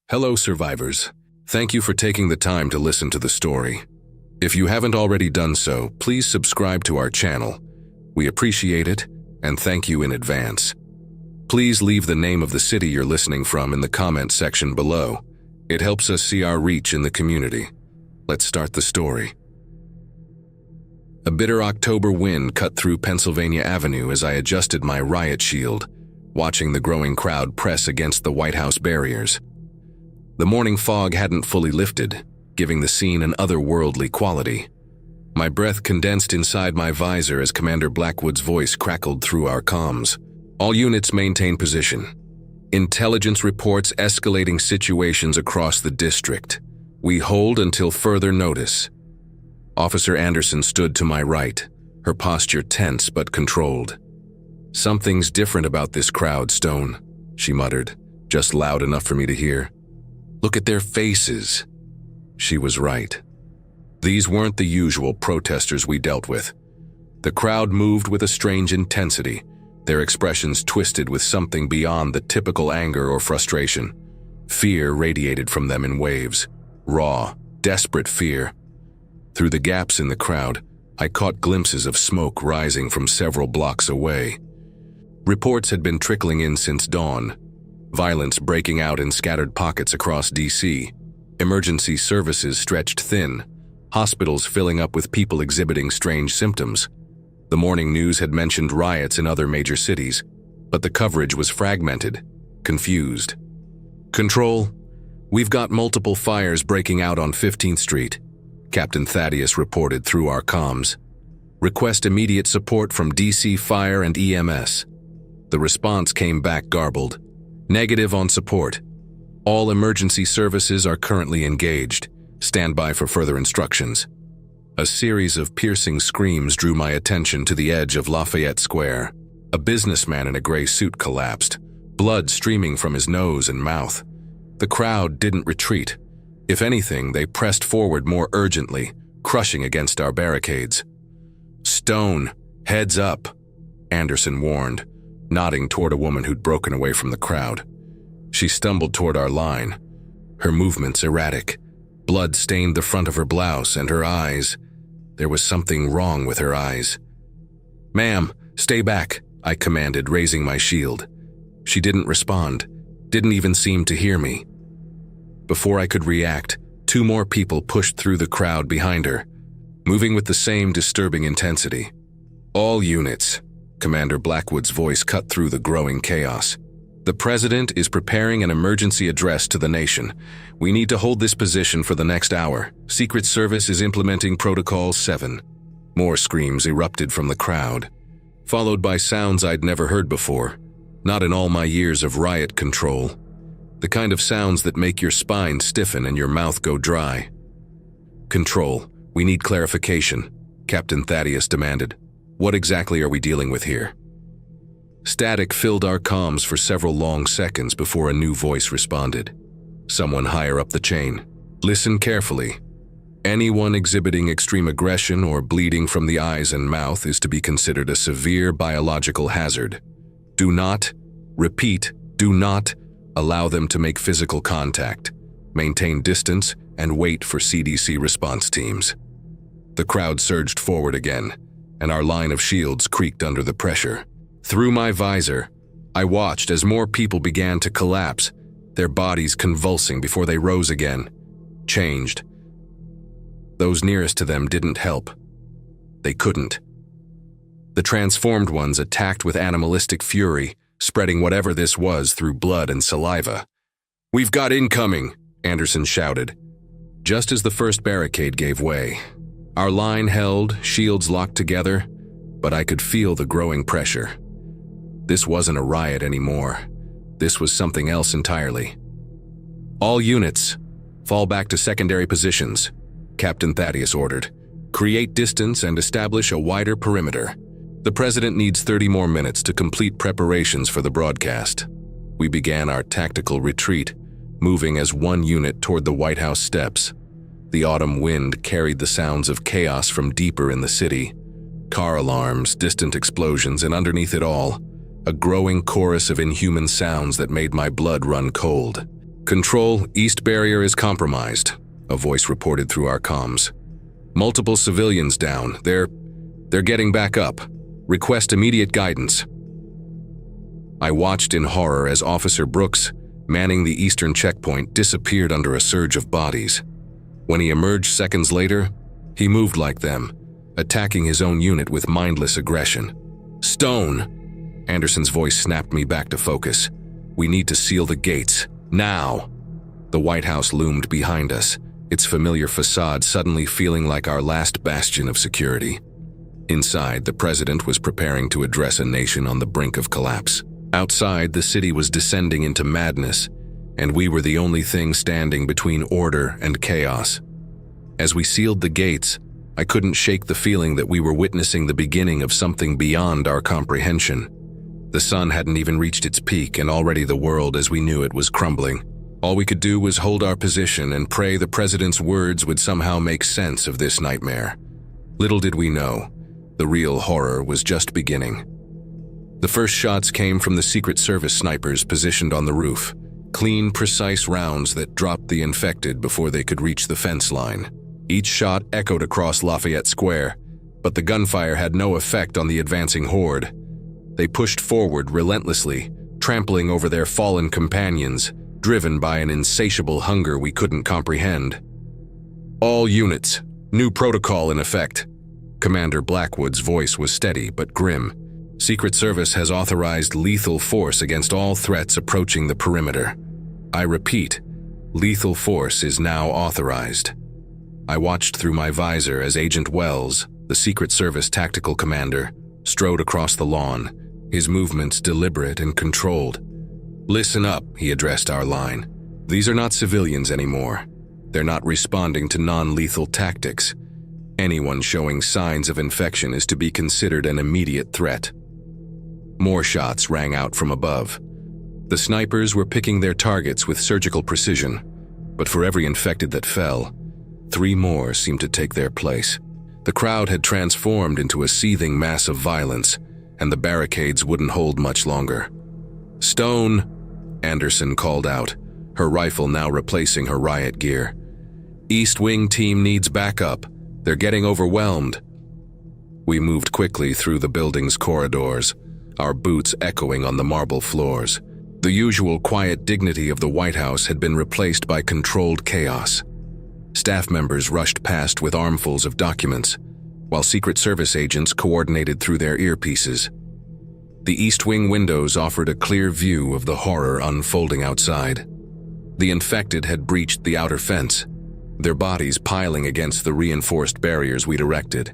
Hello, survivors. Thank you for taking the time to listen to the story. If you haven't already done so, please subscribe to our channel. We appreciate it, and thank you in advance. Please leave the name of the city you're listening from in the comment section below. It helps us see our reach in the community. Let's start the story. A bitter October wind cut through Pennsylvania Avenue as I adjusted my riot shield, watching the growing crowd press against the White House barriers. The morning fog hadn't fully lifted, giving the scene an otherworldly quality. My breath condensed inside my visor as Commander Blackwood's voice crackled through our comms. All units maintain position. Intelligence reports escalating situations across the district. We hold until further notice. Officer Anderson stood to my right, her posture tense but controlled. "Something's different about this crowd, Stone," she muttered, just loud enough for me to hear. "Look at their faces." She was right. These weren't the usual protesters we dealt with. The crowd moved with a strange intensity, their expressions twisted with something beyond the typical anger or frustration. Fear radiated from them in waves, raw, desperate fear. Through the gaps in the crowd, I caught glimpses of smoke rising from several blocks away. Reports had been trickling in since dawn, violence breaking out in scattered pockets across D.C., emergency services stretched thin, hospitals filling up with people exhibiting strange symptoms. The morning news had mentioned riots in other major cities, but the coverage was fragmented, confused. "Control, we've got multiple fires breaking out on 15th Street, Captain Thaddeus reported through our comms. "Request immediate support from DC Fire and EMS. The response came back garbled. "Negative on support. All emergency services are currently engaged. Stand by for further instructions." A series of piercing screams drew my attention to the edge of Lafayette Square. A businessman in a gray suit collapsed, blood streaming from his nose and mouth. The crowd didn't retreat. If anything, they pressed forward more urgently, crushing against our barricades. "Stone, heads up," Anderson warned, nodding toward a woman who'd broken away from the crowd. She stumbled toward our line, her movements erratic. Blood stained the front of her blouse and her eyes. There was something wrong with her eyes. "Ma'am, stay back," I commanded, raising my shield. She didn't respond, didn't even seem to hear me. Before I could react, two more people pushed through the crowd behind her, moving with the same disturbing intensity. "All units," Commander Blackwood's voice cut through the growing chaos. "The President is preparing an emergency address to the nation. We need to hold this position for the next hour. Secret Service is implementing Protocol 7. More screams erupted from the crowd, followed by sounds I'd never heard before, not in all my years of riot control. The kind of sounds that make your spine stiffen and your mouth go dry. "Control, we need clarification," Captain Thaddeus demanded. "What exactly are we dealing with here?" Static filled our comms for several long seconds before a new voice responded. Someone higher up the chain. "Listen carefully. Anyone exhibiting extreme aggression or bleeding from the eyes and mouth is to be considered a severe biological hazard. Do not, repeat, do not, allow them to make physical contact. Maintain distance and wait for CDC response teams." The crowd surged forward again, and our line of shields creaked under the pressure. Through my visor, I watched as more people began to collapse, their bodies convulsing before they rose again, changed. Those nearest to them didn't help. They couldn't. The transformed ones attacked with animalistic fury, spreading whatever this was through blood and saliva. "We've got incoming," Anderson shouted. Just as the first barricade gave way, our line held, shields locked together, but I could feel the growing pressure. This wasn't a riot anymore. This was something else entirely. "All units, fall back to secondary positions," Captain Thaddeus ordered. "Create distance and establish a wider perimeter. The President needs 30 more minutes to complete preparations for the broadcast." We began our tactical retreat, moving as one unit toward the White House steps. The autumn wind carried the sounds of chaos from deeper in the city. Car alarms, distant explosions, and underneath it all, a growing chorus of inhuman sounds that made my blood run cold. "Control, East Barrier is compromised," a voice reported through our comms. "Multiple civilians down. They're getting back up. Request immediate guidance." I watched in horror as Officer Brooks, manning the eastern checkpoint, disappeared under a surge of bodies. When he emerged seconds later, he moved like them, attacking his own unit with mindless aggression. "Stone!" Anderson's voice snapped me back to focus. "We need to seal the gates. Now!" The White House loomed behind us, its familiar facade suddenly feeling like our last bastion of security. Inside, the president was preparing to address a nation on the brink of collapse. Outside, the city was descending into madness, and we were the only thing standing between order and chaos. As we sealed the gates, I couldn't shake the feeling that we were witnessing the beginning of something beyond our comprehension. The sun hadn't even reached its peak, and already the world as we knew it was crumbling. All we could do was hold our position and pray the president's words would somehow make sense of this nightmare. Little did we know, the real horror was just beginning. The first shots came from the Secret Service snipers positioned on the roof, clean, precise rounds that dropped the infected before they could reach the fence line. Each shot echoed across Lafayette Square, but the gunfire had no effect on the advancing horde. They pushed forward relentlessly, trampling over their fallen companions, driven by an insatiable hunger we couldn't comprehend. "All units, new protocol in effect." Commander Blackwood's voice was steady but grim. "Secret Service has authorized lethal force against all threats approaching the perimeter. I repeat, lethal force is now authorized." I watched through my visor as Agent Wells, the Secret Service tactical commander, strode across the lawn, his movements deliberate and controlled. "Listen up," he addressed our line. "These are not civilians anymore. They're not responding to non-lethal tactics. Anyone showing signs of infection is to be considered an immediate threat." More shots rang out from above. The snipers were picking their targets with surgical precision, but for every infected that fell, 3 more seemed to take their place. The crowd had transformed into a seething mass of violence, and the barricades wouldn't hold much longer. "Stone!" Anderson called out, her rifle now replacing her riot gear. "East Wing team needs backup. They're getting overwhelmed." We moved quickly through the building's corridors, our boots echoing on the marble floors. The usual quiet dignity of the White House had been replaced by controlled chaos. Staff members rushed past with armfuls of documents, while Secret Service agents coordinated through their earpieces. The East Wing windows offered a clear view of the horror unfolding outside. The infected had breached the outer fence, their bodies piling against the reinforced barriers we'd erected.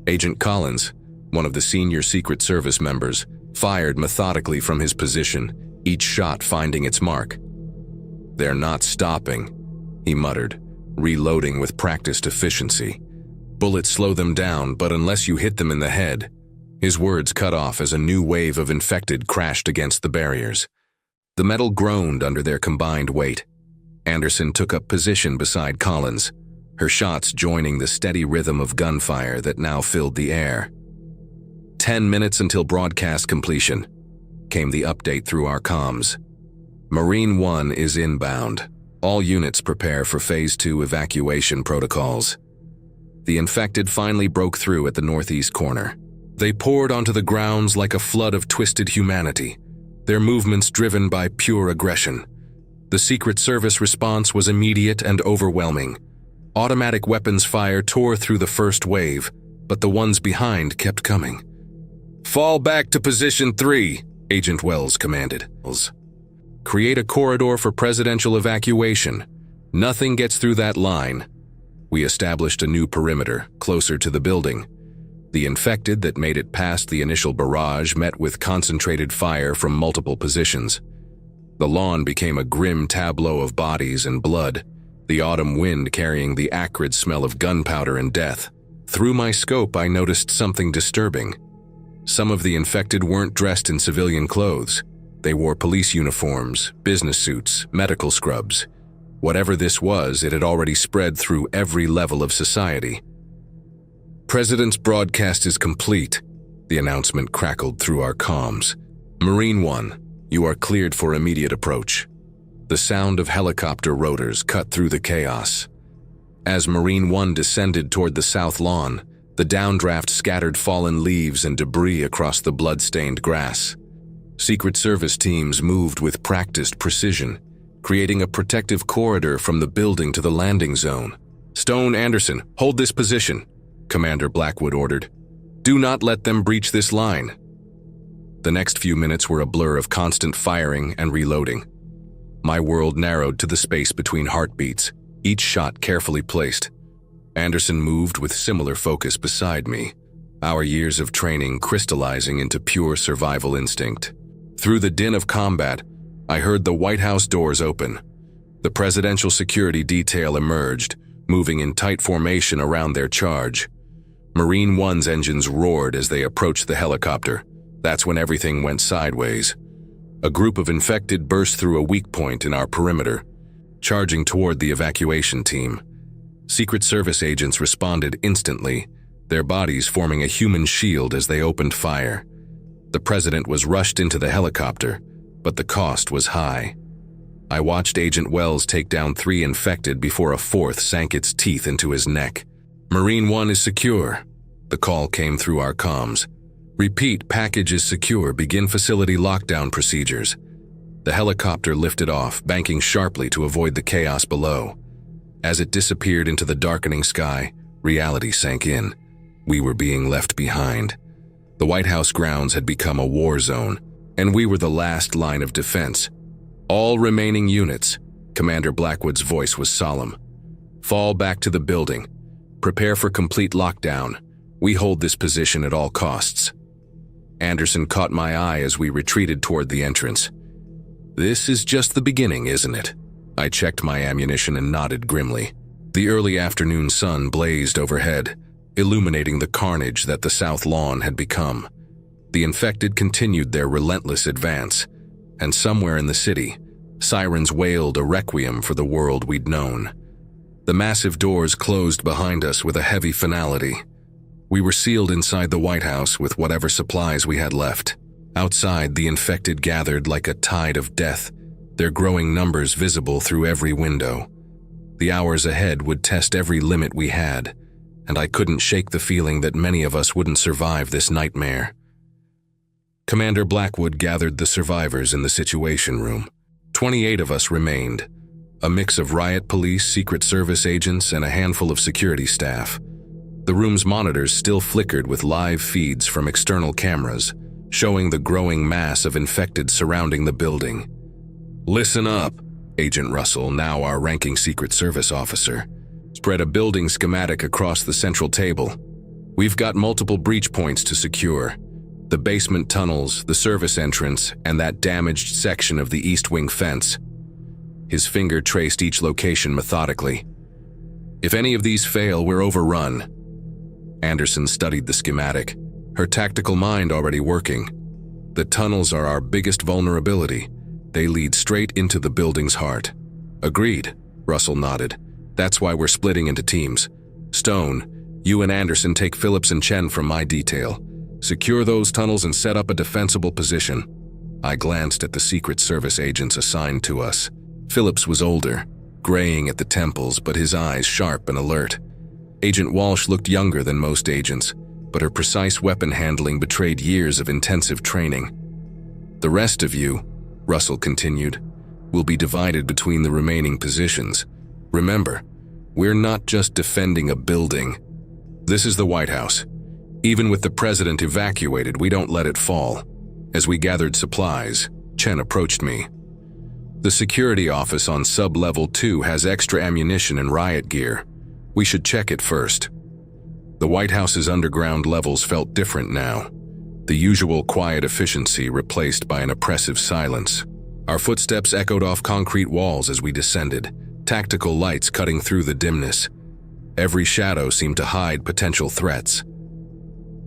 Agent Collins, one of the senior Secret Service members, fired methodically from his position, each shot finding its mark. "They're not stopping," he muttered, reloading with practiced efficiency. "Bullets slow them down, but unless you hit them in the head." His words cut off as a new wave of infected crashed against the barriers. The metal groaned under their combined weight. Anderson took up position beside Collins, her shots joining the steady rhythm of gunfire that now filled the air. 10 minutes until broadcast completion, came the update through our comms. Marine 1 is inbound. All units prepare for Phase 2 evacuation protocols. The infected finally broke through at the northeast corner. They poured onto the grounds like a flood of twisted humanity, their movements driven by pure aggression. The Secret Service response was immediate and overwhelming. Automatic weapons fire tore through the first wave, but the ones behind kept coming. "Fall back to position 3, Agent Wells commanded. "Create a corridor for presidential evacuation. Nothing gets through that line." We established a new perimeter, closer to the building. The infected that made it past the initial barrage met with concentrated fire from multiple positions. The lawn became a grim tableau of bodies and blood, the autumn wind carrying the acrid smell of gunpowder and death. Through my scope, I noticed something disturbing. Some of the infected weren't dressed in civilian clothes. They wore police uniforms, business suits, medical scrubs. Whatever this was, it had already spread through every level of society. "President's broadcast is complete," the announcement crackled through our comms. "Marine 1, you are cleared for immediate approach." The sound of helicopter rotors cut through the chaos. As Marine One descended toward the south lawn, the downdraft scattered fallen leaves and debris across the blood-stained grass. Secret Service teams moved with practiced precision, creating a protective corridor from the building to the landing zone. "Stone, Anderson, hold this position," Commander Blackwood ordered. "Do not let them breach this line." The next few minutes were a blur of constant firing and reloading. My world narrowed to the space between heartbeats, each shot carefully placed. Anderson moved with similar focus beside me, our years of training crystallizing into pure survival instinct. Through the din of combat, I heard the White House doors open. The presidential security detail emerged, moving in tight formation around their charge. Marine One's engines roared as they approached the helicopter. That's when everything went sideways. A group of infected burst through a weak point in our perimeter, charging toward the evacuation team. Secret Service agents responded instantly, their bodies forming a human shield as they opened fire. The president was rushed into the helicopter, but the cost was high. I watched Agent Wells take down 3 infected before a 4th sank its teeth into his neck. "Marine One is secure," the call came through our comms. "Repeat, package is secure. Begin facility lockdown procedures." The helicopter lifted off, banking sharply to avoid the chaos below. As it disappeared into the darkening sky, reality sank in. We were being left behind. The White House grounds had become a war zone, and we were the last line of defense. "All remaining units," Commander Blackwood's voice was solemn, "fall back to the building. Prepare for complete lockdown. We hold this position at all costs." Anderson caught my eye as we retreated toward the entrance. "This is just the beginning, isn't it?" I checked my ammunition and nodded grimly. The early afternoon sun blazed overhead, illuminating the carnage that the south lawn had become. The infected continued their relentless advance, and somewhere in the city, sirens wailed a requiem for the world we'd known. The massive doors closed behind us with a heavy finality. We were sealed inside the White House with whatever supplies we had left. Outside, the infected gathered like a tide of death, their growing numbers visible through every window. The hours ahead would test every limit we had, and I couldn't shake the feeling that many of us wouldn't survive this nightmare. Commander Blackwood gathered the survivors in the Situation Room. 28 of us remained, a mix of Riot police, Secret Service agents, and a handful of security staff. The room's monitors still flickered with live feeds from external cameras, showing the growing mass of infected surrounding the building. "Listen up," Agent Russell, now our ranking Secret Service officer, spread a building schematic across the central table. "We've got multiple breach points to secure. The basement tunnels, the service entrance, and that damaged section of the east wing fence." His finger traced each location methodically. "If any of these fail, we're overrun." Anderson studied the schematic, her tactical mind already working. "The tunnels are our biggest vulnerability. They lead straight into the building's heart." "Agreed," Russell nodded. "That's why we're splitting into teams. Stone, you and Anderson take Phillips and Chen from my detail. Secure those tunnels and set up a defensible position." I glanced at the Secret Service agents assigned to us. Phillips was older, graying at the temples, but his eyes sharp and alert. Agent Walsh looked younger than most agents, but her precise weapon handling betrayed years of intensive training. "The rest of you," Russell continued, "will be divided between the remaining positions. Remember, we're not just defending a building. This is the White House. Even with the president evacuated, we don't let it fall." As we gathered supplies, Chen approached me. "The security office on sub-level 2 has extra ammunition and riot gear. We should check it first." The White House's underground levels felt different now, the usual quiet efficiency replaced by an oppressive silence. Our footsteps echoed off concrete walls as we descended, tactical lights cutting through the dimness. Every shadow seemed to hide potential threats.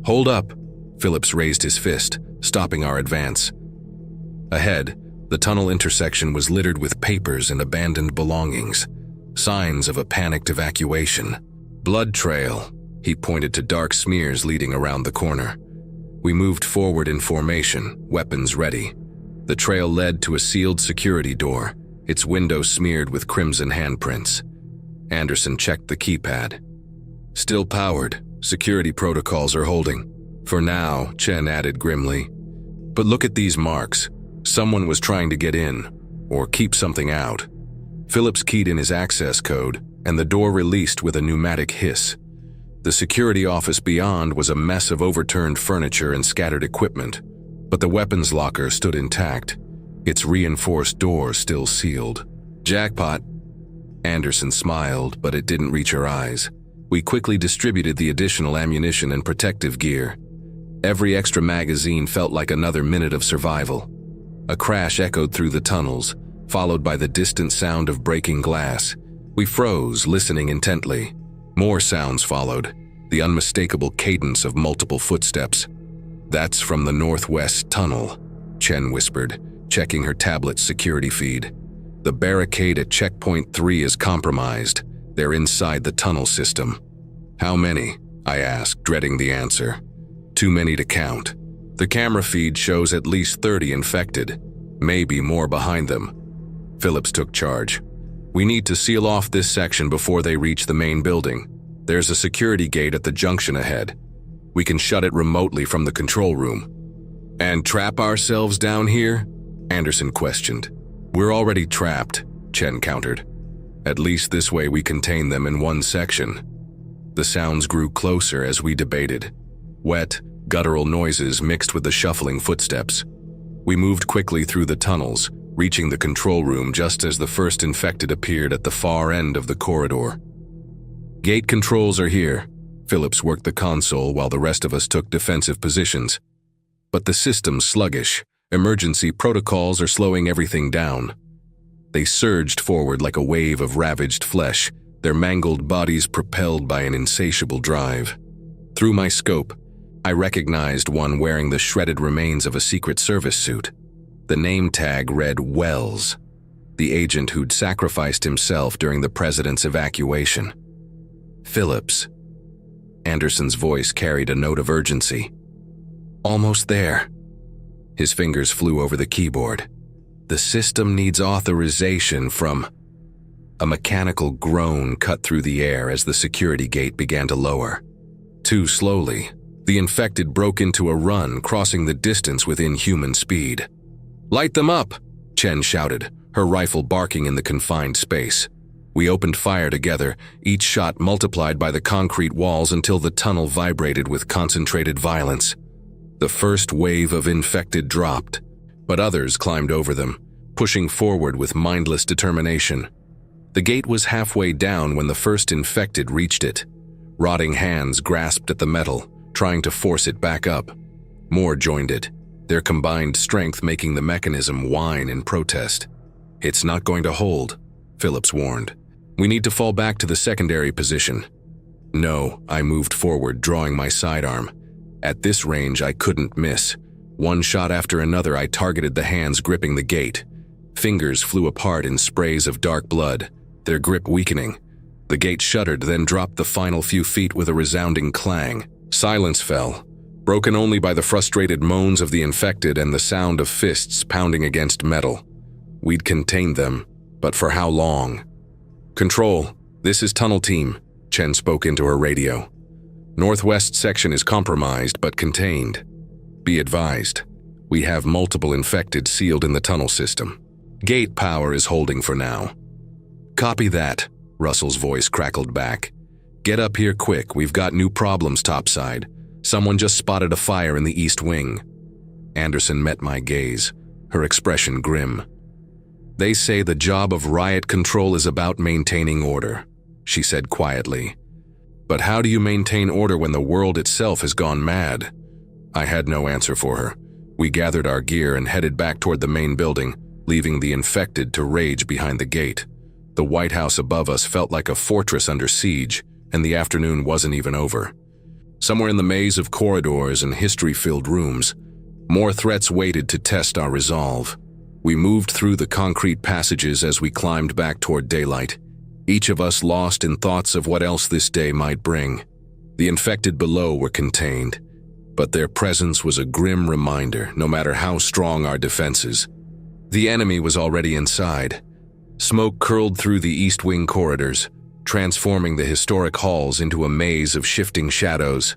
"Hold up," Phillips raised his fist, stopping our advance. Ahead, the tunnel intersection was littered with papers and abandoned belongings, signs of a panicked evacuation. "Blood trail," he pointed to dark smears leading around the corner. We moved forward in formation, weapons ready. The trail led to a sealed security door, its window smeared with crimson handprints. Anderson checked the keypad. Still powered. Security protocols are holding. For now, Chen added grimly. But look at these marks. Someone was trying to get in, or keep something out. Phillips keyed in his access code, and the door released with a pneumatic hiss. The security office beyond was a mess of overturned furniture and scattered equipment, but the weapons locker stood intact, its reinforced door still sealed. Jackpot. Anderson smiled, but it didn't reach her eyes. We quickly distributed the additional ammunition and protective gear. Every extra magazine felt like another minute of survival. A crash echoed through the tunnels, followed by the distant sound of breaking glass. We froze, listening intently. More sounds followed, the unmistakable cadence of multiple footsteps. That's from the northwest tunnel, Chen whispered, checking her tablet's security feed. The barricade at checkpoint 3 is compromised. They're inside the tunnel system. How many? I asked, dreading the answer. Too many to count. The camera feed shows at least 30 infected, maybe more behind them. Phillips took charge. We need to seal off this section before they reach the main building. There's a security gate at the junction ahead. We can shut it remotely from the control room. And trap ourselves down here? Anderson questioned. We're already trapped, Chen countered. At least this way we contain them in one section. The sounds grew closer as we debated. Wet, guttural noises mixed with the shuffling footsteps. We moved quickly through the tunnels, reaching the control room just as the first infected appeared at the far end of the corridor. Gate controls are here. Phillips worked the console while the rest of us took defensive positions. But the system's sluggish. Emergency protocols are slowing everything down. They surged forward like a wave of ravaged flesh, their mangled bodies propelled by an insatiable drive. Through my scope, I recognized one wearing the shredded remains of a Secret Service suit. The name tag read Wells, the agent who'd sacrificed himself during the president's evacuation. Phillips. Anderson's voice carried a note of urgency. Almost there. His fingers flew over the keyboard. The system needs authorization from... A mechanical groan cut through the air as the security gate began to lower. Too slowly, the infected broke into a run, crossing the distance with inhuman speed. Light them up, Chen shouted, her rifle barking in the confined space. We opened fire together, each shot multiplied by the concrete walls until the tunnel vibrated with concentrated violence. The first wave of infected dropped, but others climbed over them, pushing forward with mindless determination. The gate was halfway down when the first infected reached it. Rotting hands grasped at the metal, trying to force it back up. More joined it, their combined strength making the mechanism whine in protest. It's not going to hold, Phillips warned. We need to fall back to the secondary position. No, I moved forward, drawing my sidearm. At this range, I couldn't miss. One shot after another, I targeted the hands gripping the gate. Fingers flew apart in sprays of dark blood, their grip weakening. The gate shuddered, then dropped the final few feet with a resounding clang. Silence fell, broken only by the frustrated moans of the infected and the sound of fists pounding against metal. We'd contained them, but for how long? Control, this is Tunnel Team, Chen spoke into her radio. Northwest section is compromised but contained. Be advised, we have multiple infected sealed in the tunnel system. Gate power is holding for now. Copy that, Russell's voice crackled back. Get up here quick, we've got new problems topside. Someone just spotted a fire in the east wing. Anderson met my gaze, her expression grim. They say the job of Riot Control is about maintaining order, she said quietly. But how do you maintain order when the world itself has gone mad? I had no answer for her. We gathered our gear and headed back toward the main building, leaving the infected to rage behind the gate. The White House above us felt like a fortress under siege, and the afternoon wasn't even over. Somewhere in the maze of corridors and history-filled rooms, more threats waited to test our resolve. We moved through the concrete passages as we climbed back toward daylight, each of us lost in thoughts of what else this day might bring. The infected below were contained, but their presence was a grim reminder, no matter how strong our defenses. The enemy was already inside, Smoke curled through the east wing corridors, transforming the historic halls into a maze of shifting shadows.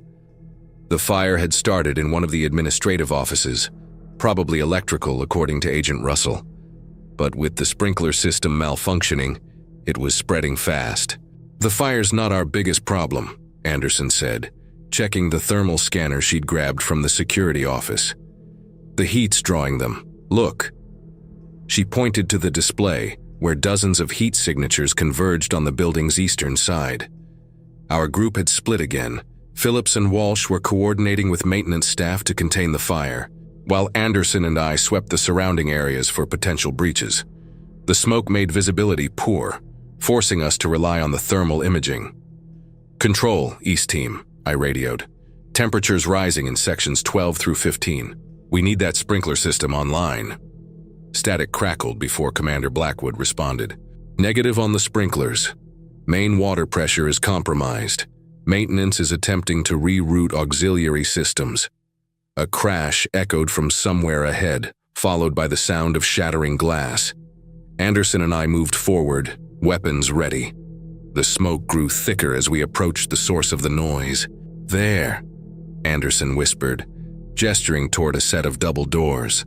The fire had started in one of the administrative offices, probably electrical according to Agent Russell. But with the sprinkler system malfunctioning, it was spreading fast. "The fire's not our biggest problem," Anderson said, checking the thermal scanner she'd grabbed from the security office. "The heat's drawing them. Look." She pointed to the display, where dozens of heat signatures converged on the building's eastern side. Our group had split again. Phillips and Walsh were coordinating with maintenance staff to contain the fire, while Anderson and I swept the surrounding areas for potential breaches. The smoke made visibility poor, forcing us to rely on the thermal imaging. "Control, East Team," I radioed. "Temperatures rising in sections 12 through 15. We need that sprinkler system online." Static crackled before Commander Blackwood responded. "Negative on the sprinklers. Main water pressure is compromised. Maintenance is attempting to reroute auxiliary systems." A crash echoed from somewhere ahead, followed by the sound of shattering glass. Anderson and I moved forward, weapons ready. The smoke grew thicker as we approached the source of the noise. "There," Anderson whispered, gesturing toward a set of double doors.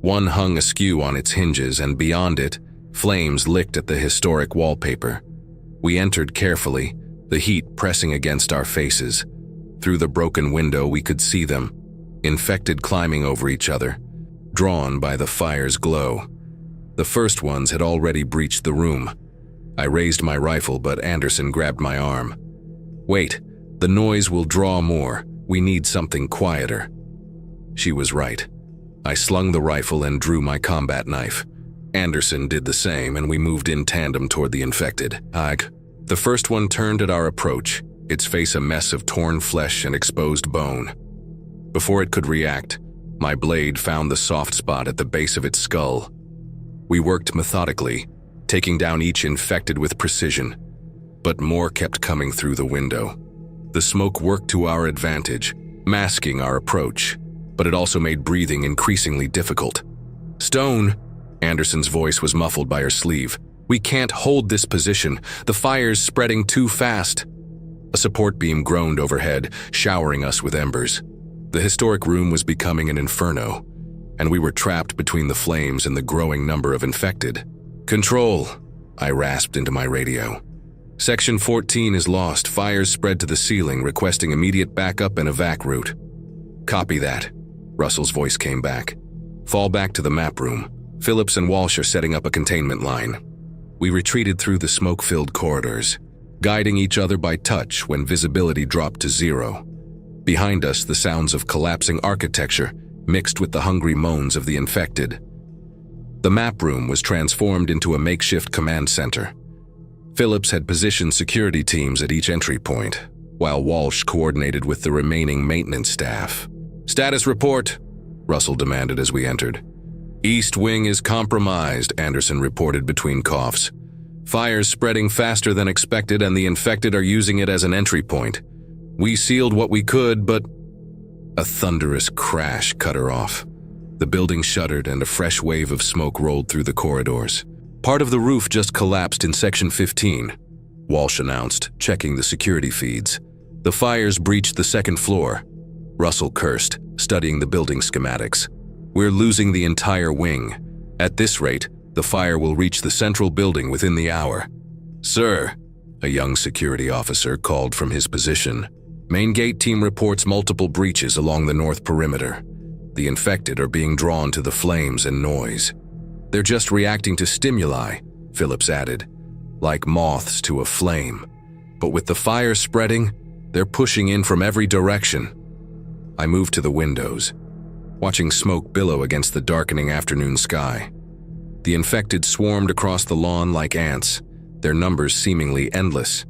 One hung askew on its hinges, and beyond it, flames licked at the historic wallpaper. We entered carefully, the heat pressing against our faces. Through the broken window we could see them, infected climbing over each other, drawn by the fire's glow. The first ones had already breached the room. I raised my rifle, but Anderson grabbed my arm. "Wait, the noise will draw more. We need something quieter." She was right. I slung the rifle and drew my combat knife. Anderson did the same, and we moved in tandem toward the infected. The first one turned at our approach, its face a mess of torn flesh and exposed bone. Before it could react, my blade found the soft spot at the base of its skull. We worked methodically, taking down each infected with precision, but more kept coming through the window. The smoke worked to our advantage, masking our approach, but it also made breathing increasingly difficult. "Stone," Anderson's voice was muffled by her sleeve. "We can't hold this position. The fire's spreading too fast." A support beam groaned overhead, showering us with embers. The historic room was becoming an inferno, and we were trapped between the flames and the growing number of infected. "Control," I rasped into my radio. "Section 14 is lost. Fires spread to the ceiling, requesting immediate backup and evac route." "Copy that," Russell's voice came back. "Fall back to the map room. Phillips and Walsh are setting up a containment line." We retreated through the smoke-filled corridors, guiding each other by touch when visibility dropped to 0. Behind us, the sounds of collapsing architecture mixed with the hungry moans of the infected. The map room was transformed into a makeshift command center. Phillips had positioned security teams at each entry point, while Walsh coordinated with the remaining maintenance staff. "Status report," Russell demanded as we entered. "East wing is compromised," Anderson reported between coughs. "Fire's spreading faster than expected, and the infected are using it as an entry point. We sealed what we could, but—" A thunderous crash cut her off. The building shuddered, and a fresh wave of smoke rolled through the corridors. "Part of the roof just collapsed in Section 15, Walsh announced, checking the security feeds. "The fires breached the second floor." Russell cursed, studying the building schematics. "We're losing the entire wing. At this rate, the fire will reach the central building within the hour." "Sir," a young security officer called from his position, "Main gate team reports multiple breaches along the north perimeter. The infected are being drawn to the flames and noise." "They're just reacting to stimuli," Phillips added, "like moths to a flame. But with the fire spreading, they're pushing in from every direction." I moved to the windows, watching smoke billow against the darkening afternoon sky. The infected swarmed across the lawn like ants, their numbers seemingly endless.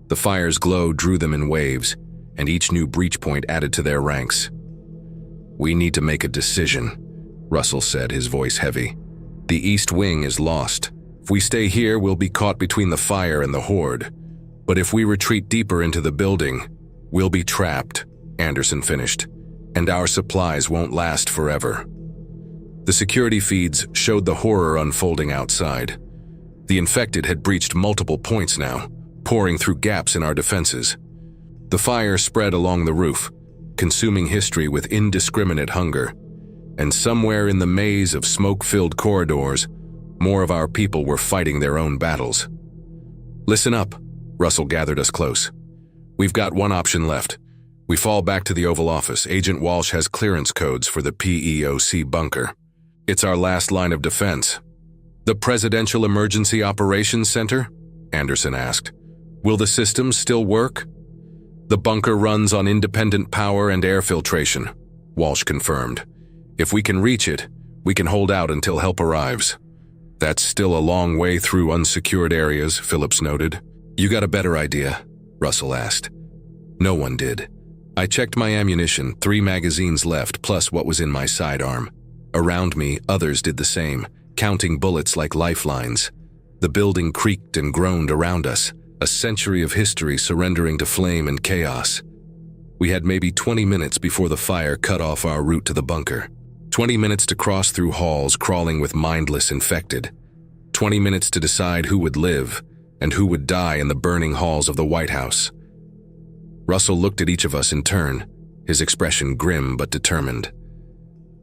The fire's glow drew them in waves, and each new breach point added to their ranks. "We need to make a decision," Russell said, his voice heavy. "The east wing is lost. If we stay here, we'll be caught between the fire and the horde. But if we retreat deeper into the building, we'll be trapped," Anderson finished, "and our supplies won't last forever." The security feeds showed the horror unfolding outside. The infected had breached multiple points now, pouring through gaps in our defenses. The fire spread along the roof, consuming history with indiscriminate hunger. And somewhere in the maze of smoke-filled corridors, more of our people were fighting their own battles. "Listen up," Russell gathered us close. "We've got one option left. We fall back to the Oval Office. Agent Walsh has clearance codes for the PEOC bunker. It's our last line of defense." "The Presidential Emergency Operations Center?" Anderson asked. "Will the systems still work?" "The bunker runs on independent power and air filtration," Walsh confirmed. "If we can reach it, we can hold out until help arrives." "That's still a long way through unsecured areas," Phillips noted. "You got a better idea?" Russell asked. No one did. I checked my ammunition, 3 magazines left plus what was in my sidearm. Around me, others did the same, counting bullets like lifelines. The building creaked and groaned around us, a century of history surrendering to flame and chaos. We had maybe 20 minutes before the fire cut off our route to the bunker. 20 minutes to cross through halls crawling with mindless infected. 20 minutes to decide who would live and who would die in the burning halls of the White House. Russell looked at each of us in turn, his expression grim but determined.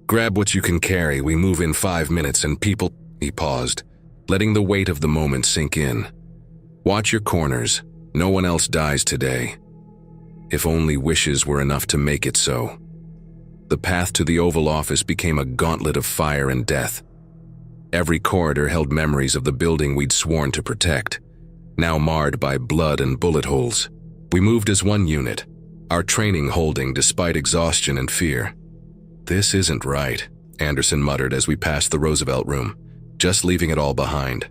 "Grab what you can carry, we move in 5 minutes and people—" He paused, letting the weight of the moment sink in. "Watch your corners, no one else dies today." If only wishes were enough to make it so. The path to the Oval Office became a gauntlet of fire and death. Every corridor held memories of the building we'd sworn to protect, now marred by blood and bullet holes. We moved as one unit, our training holding despite exhaustion and fear. "This isn't right," Anderson muttered as we passed the Roosevelt Room, just leaving it all behind.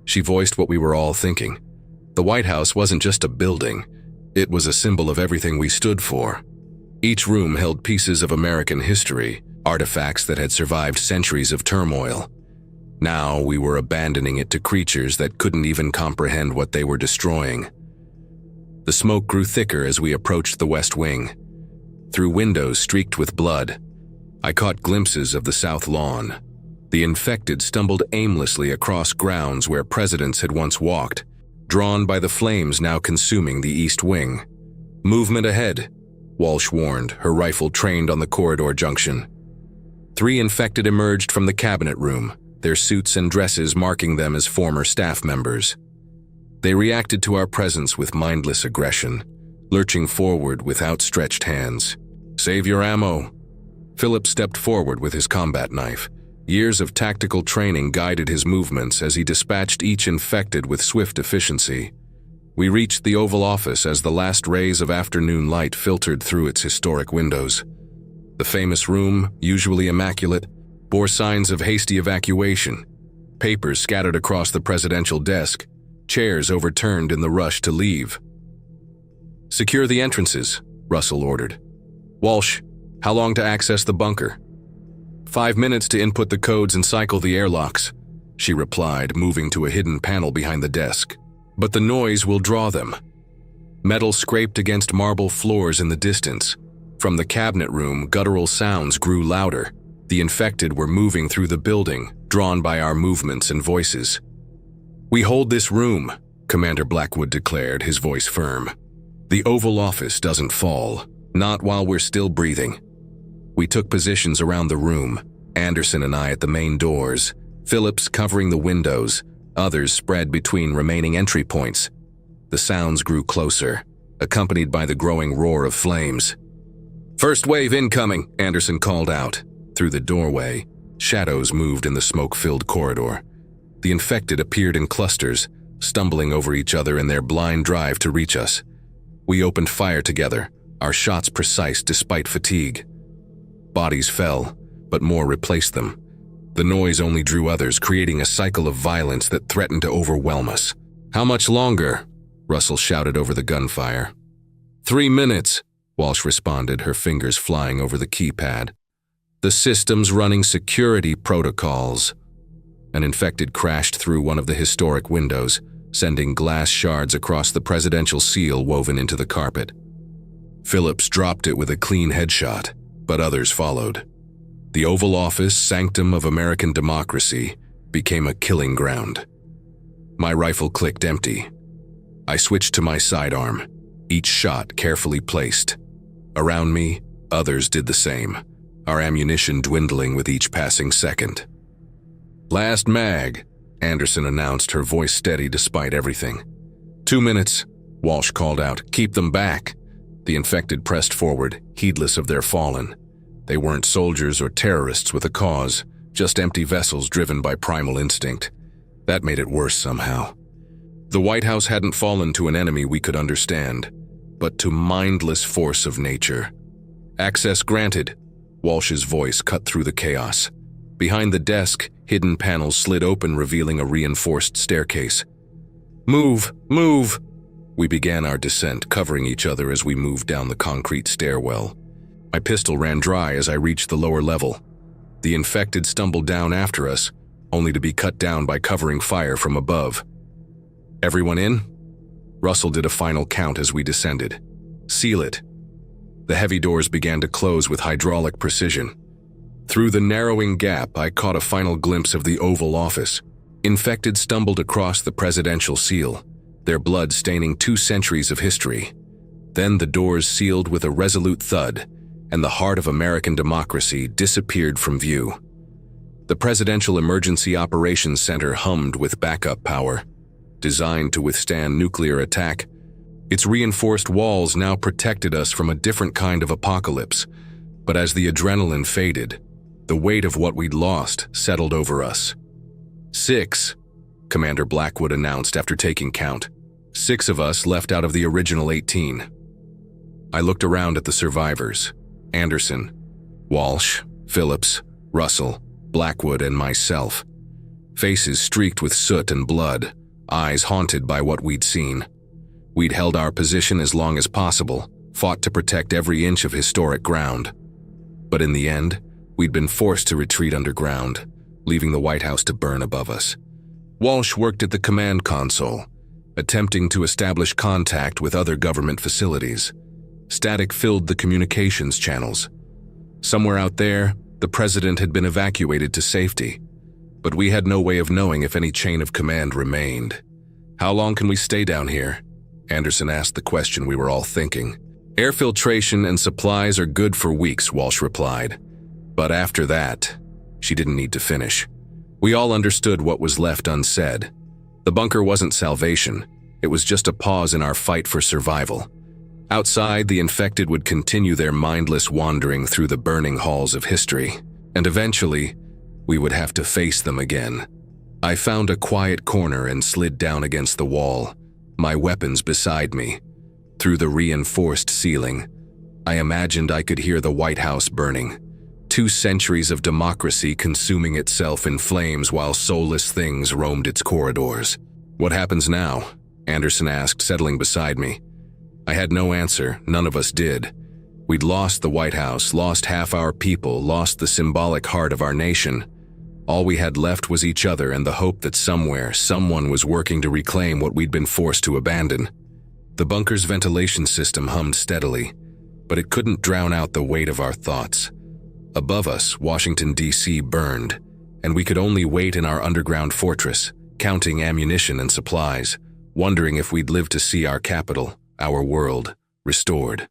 She voiced what we were all thinking. The White House wasn't just a building, it was a symbol of everything we stood for. Each room held pieces of American history, artifacts that had survived centuries of turmoil. Now we were abandoning it to creatures that couldn't even comprehend what they were destroying. The smoke grew thicker as we approached the West Wing. Through windows streaked with blood, I caught glimpses of the South Lawn. The infected stumbled aimlessly across grounds where presidents had once walked, drawn by the flames now consuming the East Wing. "Movement ahead," Walsh warned, her rifle trained on the corridor junction. 3 infected emerged from the cabinet room, their suits and dresses marking them as former staff members. They reacted to our presence with mindless aggression, lurching forward with outstretched hands. "Save your ammo." Philip stepped forward with his combat knife. Years of tactical training guided his movements as he dispatched each infected with swift efficiency. We reached the Oval Office as the last rays of afternoon light filtered through its historic windows. The famous room, usually immaculate, bore signs of hasty evacuation. Papers scattered across the presidential desk, chairs overturned in the rush to leave. "Secure the entrances," Russell ordered. "Walsh, how long to access the bunker?" 5 minutes to input the codes and cycle the airlocks," she replied, moving to a hidden panel behind the desk. "But the noise will draw them." Metal scraped against marble floors in the distance. From the cabinet room, guttural sounds grew louder. The infected were moving through the building, drawn by our movements and voices. "We hold this room," Commander Blackwood declared, his voice firm. "The Oval Office doesn't fall, not while we're still breathing." We took positions around the room, Anderson and I at the main doors, Phillips covering the windows, others spread between remaining entry points. The sounds grew closer, accompanied by the growing roar of flames. "First wave incoming," Anderson called out. Through the doorway, shadows moved in the smoke-filled corridor. The infected appeared in clusters, stumbling over each other in their blind drive to reach us. We opened fire together, our shots precise despite fatigue. Bodies fell, but more replaced them. The noise only drew others, creating a cycle of violence that threatened to overwhelm us. "How much longer?" Russell shouted over the gunfire. 3 minutes, Walsh responded, her fingers flying over the keypad. "The system's running security protocols." An infected crashed through one of the historic windows, sending glass shards across the presidential seal woven into the carpet. Phillips dropped it with a clean headshot, but others followed. The Oval Office, sanctum of American democracy, became a killing ground. My rifle clicked empty. I switched to my sidearm, each shot carefully placed. Around me, others did the same, our ammunition dwindling with each passing second. "Last mag," Anderson announced, her voice steady despite everything. 2 minutes, Walsh called out. "Keep them back." The infected pressed forward, heedless of their fallen. They weren't soldiers or terrorists with a cause, just empty vessels driven by primal instinct. That made it worse somehow. The White House hadn't fallen to an enemy we could understand, but to mindless force of nature. "Access granted," Walsh's voice cut through the chaos. Behind the desk, hidden panels slid open, revealing a reinforced staircase. "Move! Move!" We began our descent, covering each other as we moved down the concrete stairwell. My pistol ran dry as I reached the lower level. The infected stumbled down after us, only to be cut down by covering fire from above. "Everyone in?" Russell did a final count as we descended. "Seal it." The heavy doors began to close with hydraulic precision. Through the narrowing gap, I caught a final glimpse of the Oval Office. Infected stumbled across the presidential seal, their blood staining 2 centuries of history. Then the doors sealed with a resolute thud, and the heart of American democracy disappeared from view. The Presidential Emergency Operations Center hummed with backup power, designed to withstand nuclear attack. Its reinforced walls now protected us from a different kind of apocalypse, but as the adrenaline faded, the weight of what we'd lost settled over us. 6, Commander Blackwood announced after taking count. 6 of us left out of the original 18. I looked around at the survivors. Anderson, Walsh, Phillips, Russell, Blackwood, and myself. Faces streaked with soot and blood, eyes haunted by what we'd seen. We'd held our position as long as possible, fought to protect every inch of historic ground. But in the end, we'd been forced to retreat underground, leaving the White House to burn above us. Walsh worked at the command console, attempting to establish contact with other government facilities. Static filled the communications channels. Somewhere out there, the president had been evacuated to safety, but we had no way of knowing if any chain of command remained. "How long can we stay down here?" Anderson asked the question we were all thinking. "Air filtration and supplies are good for weeks," Walsh replied. "But after that," she didn't need to finish. We all understood what was left unsaid. The bunker wasn't salvation, it was just a pause in our fight for survival. Outside, the infected would continue their mindless wandering through the burning halls of history, and eventually, we would have to face them again. I found a quiet corner and slid down against the wall, my weapons beside me. Through the reinforced ceiling, I imagined I could hear the White House burning. 2 centuries of democracy consuming itself in flames while soulless things roamed its corridors. "What happens now?" Anderson asked, settling beside me. I had no answer, none of us did. We'd lost the White House, lost half our people, lost the symbolic heart of our nation. All we had left was each other and the hope that somewhere, someone was working to reclaim what we'd been forced to abandon. The bunker's ventilation system hummed steadily, but it couldn't drown out the weight of our thoughts. Above us, Washington, D.C. burned, and we could only wait in our underground fortress, counting ammunition and supplies, wondering if we'd live to see our capital, our world, restored.